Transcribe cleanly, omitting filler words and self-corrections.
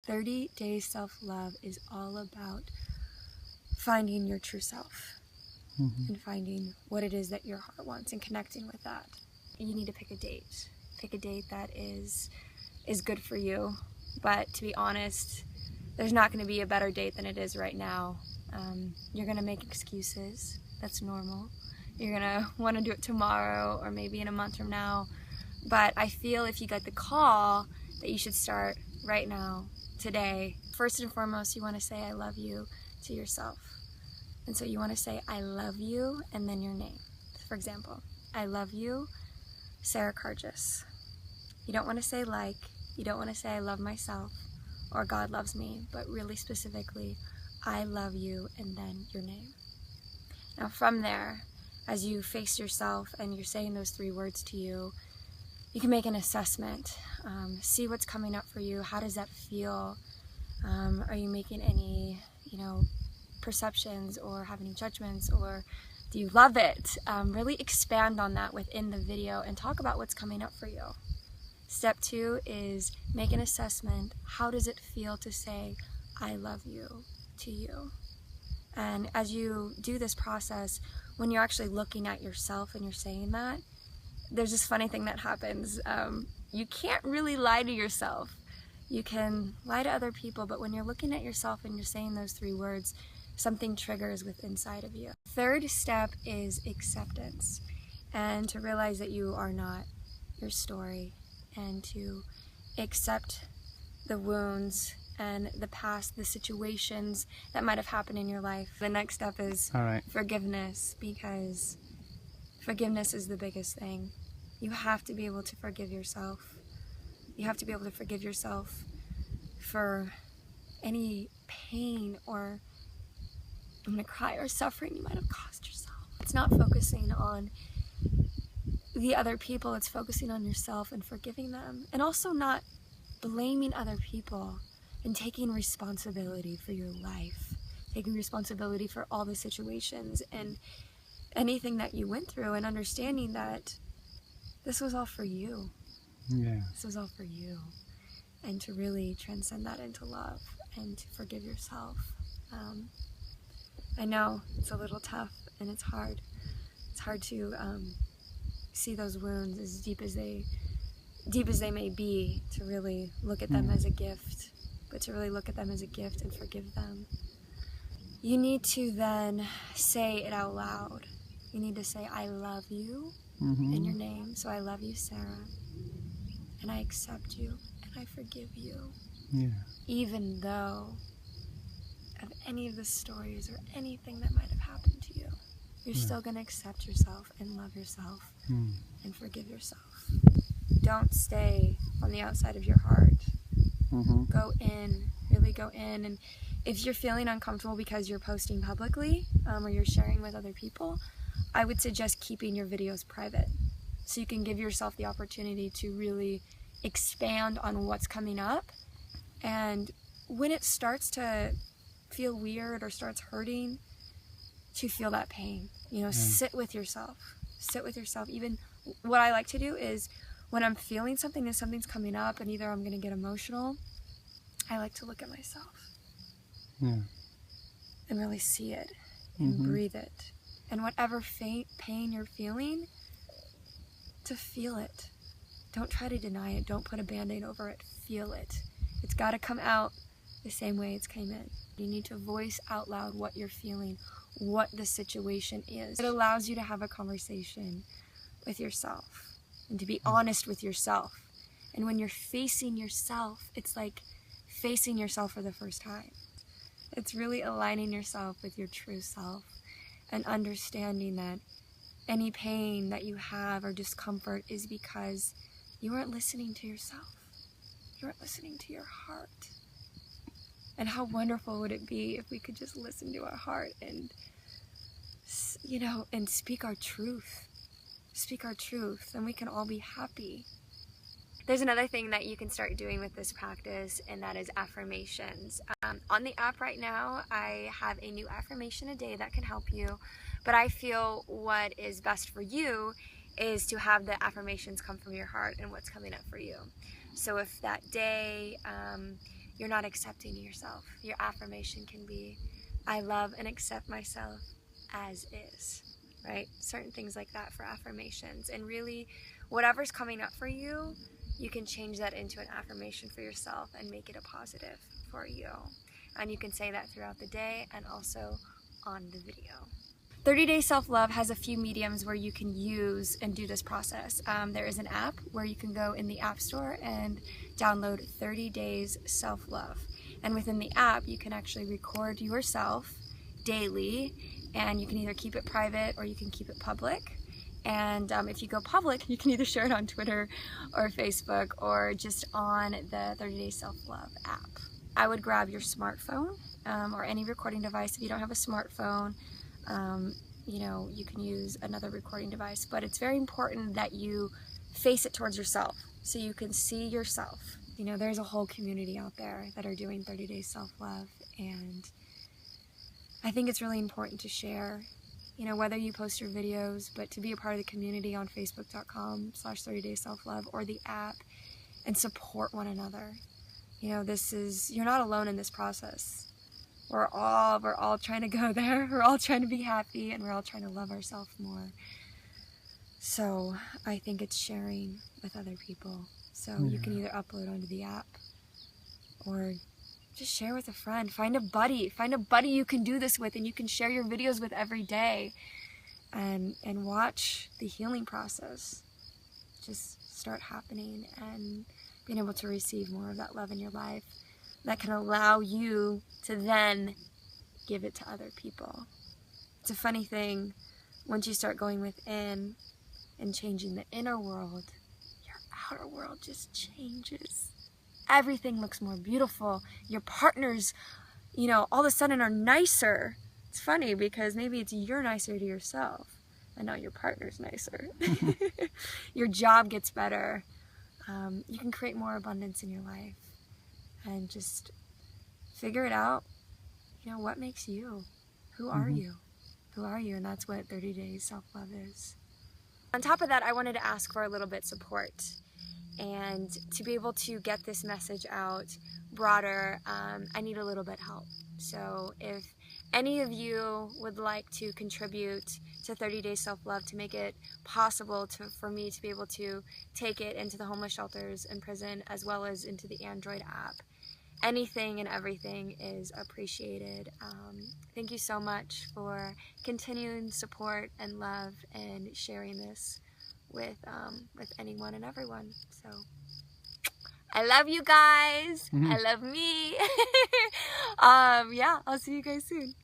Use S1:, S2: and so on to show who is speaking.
S1: 30 Days Self-Love is all about finding your true self and finding what it is that your heart wants and connecting with that. You need to pick a date. Pick a date that is good for you. But to be honest, there's not going to be a better date than it is right now. You're going to make excuses. That's normal. You're going to want to do it tomorrow or maybe in a month from now. But I feel if you get the call that you should start right now, today. First and foremost, you want to say I love you to yourself. And so you want to say I love you and then your name. For example, I love you, Sarah Cargis. You don't want to say like, you don't want to say I love myself or God loves me, but really specifically, I love you and then your name. Now from there, as you face yourself and you're saying those 3 words to you, you can make an assessment, see what's coming up for you. How does that feel? Are you making any, perceptions or have any judgments, or do you love it? Really expand on that within the video and talk about what's coming up for you. Step 2 is make an assessment. How does it feel to say, I love you to you? And as you do this process, when you're actually looking at yourself and you're saying that, there's this funny thing that happens. You can't really lie to yourself. You can lie to other people, but when you're looking at yourself and you're saying those 3 words, something triggers within inside of you. Third step is acceptance, and to realize that you are not your story, and to accept the wounds and the past, the situations that might have happened in your life. The next step is forgiveness, because forgiveness is the biggest thing. You have to be able to forgive yourself. You have to be able to forgive yourself for any pain or, I'm gonna cry, or suffering you might have caused yourself. It's not focusing on the other people, it's focusing on yourself and forgiving them. And also not blaming other people and taking responsibility for your life. Taking responsibility for all the situations and anything that you went through, and understanding that this was all for you.
S2: Yeah.
S1: This was all for you. And to really transcend that into love and to forgive yourself. I know it's a little tough and it's hard. It's hard to see those wounds as deep as they may be, to really look at them as a gift, but to really look at them as a gift and forgive them. You need to then say it out loud. You need to say, I love you in your name. So I love you, Sarah, and I accept you and I forgive you.
S2: Yeah.
S1: Even though of any of the stories or anything that might have happened to you, you're still going to accept yourself and love yourself and forgive yourself. Don't stay on the outside of your heart. Go in, really go in. And if you're feeling uncomfortable because you're posting publicly or you're sharing with other people, I would suggest keeping your videos private so you can give yourself the opportunity to really expand on what's coming up. And when it starts to feel weird or starts hurting, to feel that pain, sit with yourself. Sit with yourself. Even what I like to do is when I'm feeling something and something's coming up and either I'm going to get emotional, I like to look at myself and really see it and breathe it. And whatever pain you're feeling, to feel it. Don't try to deny it. Don't put a band-aid over it. Feel it. It's got to come out the same way it's came in. You need to voice out loud what you're feeling, what the situation is. It allows you to have a conversation with yourself and to be honest with yourself. And when you're facing yourself, it's like facing yourself for the first time. It's really aligning yourself with your true self and understanding that any pain that you have or discomfort is because you weren't listening to yourself. You weren't listening to your heart. And how wonderful would it be if we could just listen to our heart and, and speak our truth. Speak our truth, and we can all be happy. There's another thing that you can start doing with this practice, and that is affirmations. On the app right now, I have a new affirmation a day that can help you, but I feel what is best for you is to have the affirmations come from your heart and what's coming up for you. So if that day you're not accepting yourself. Your affirmation can be, I love and accept myself as is, right? Certain things like that for affirmations. And really, whatever's coming up for you, you can change that into an affirmation for yourself and make it a positive for you. And you can say that throughout the day and also on the video. 30-Day Self-Love has a few mediums where you can use and do this process. There is an app where you can go in the App Store and download 30 Days Self-Love. And within the app, you can actually record yourself daily, and you can either keep it private or you can keep it public. And if you go public, you can either share it on Twitter or Facebook or just on the 30-Day Self-Love app. I would grab your smartphone or any recording device. If you don't have a smartphone, you know, you can use another recording device, but it's very important that you face it towards yourself so you can see yourself. You know, there's a whole community out there that are doing 30 Days Self-Love, and I think it's really important to share, you know, whether you post your videos, but to be a part of the community on facebook.com/30daysselflove or the app and support one another. You know, you're not alone in this process. We're all trying to go there. We're all trying to be happy, and we're all trying to love ourselves more. So I think it's sharing with other people. So you can either upload onto the app or just share with a friend. Find a buddy you can do this with and you can share your videos with every day, and watch the healing process just start happening and being able to receive more of that love in your life that can allow you to then give it to other people. It's a funny thing, once you start going within and changing the inner world, your outer world just changes. Everything looks more beautiful. Your partners, you know, all of a sudden are nicer. It's funny because maybe it's you're nicer to yourself and now your partner's nicer. Your job gets better. You can create more abundance in your life. And just figure it out, you know, what makes you? Who are you? Who are you? And that's what 30 Days Self-Love is. On top of that, I wanted to ask for a little bit support. And to be able to get this message out broader, I need a little bit of help. So if any of you would like to contribute to 30 Days Self-Love to make it possible for me to be able to take it into the homeless shelters and prison as well as into the Android app, anything and everything is appreciated. Thank you so much for continuing support and love and sharing this with anyone and everyone. So I love you guys. I love me. Yeah, I'll see you guys soon.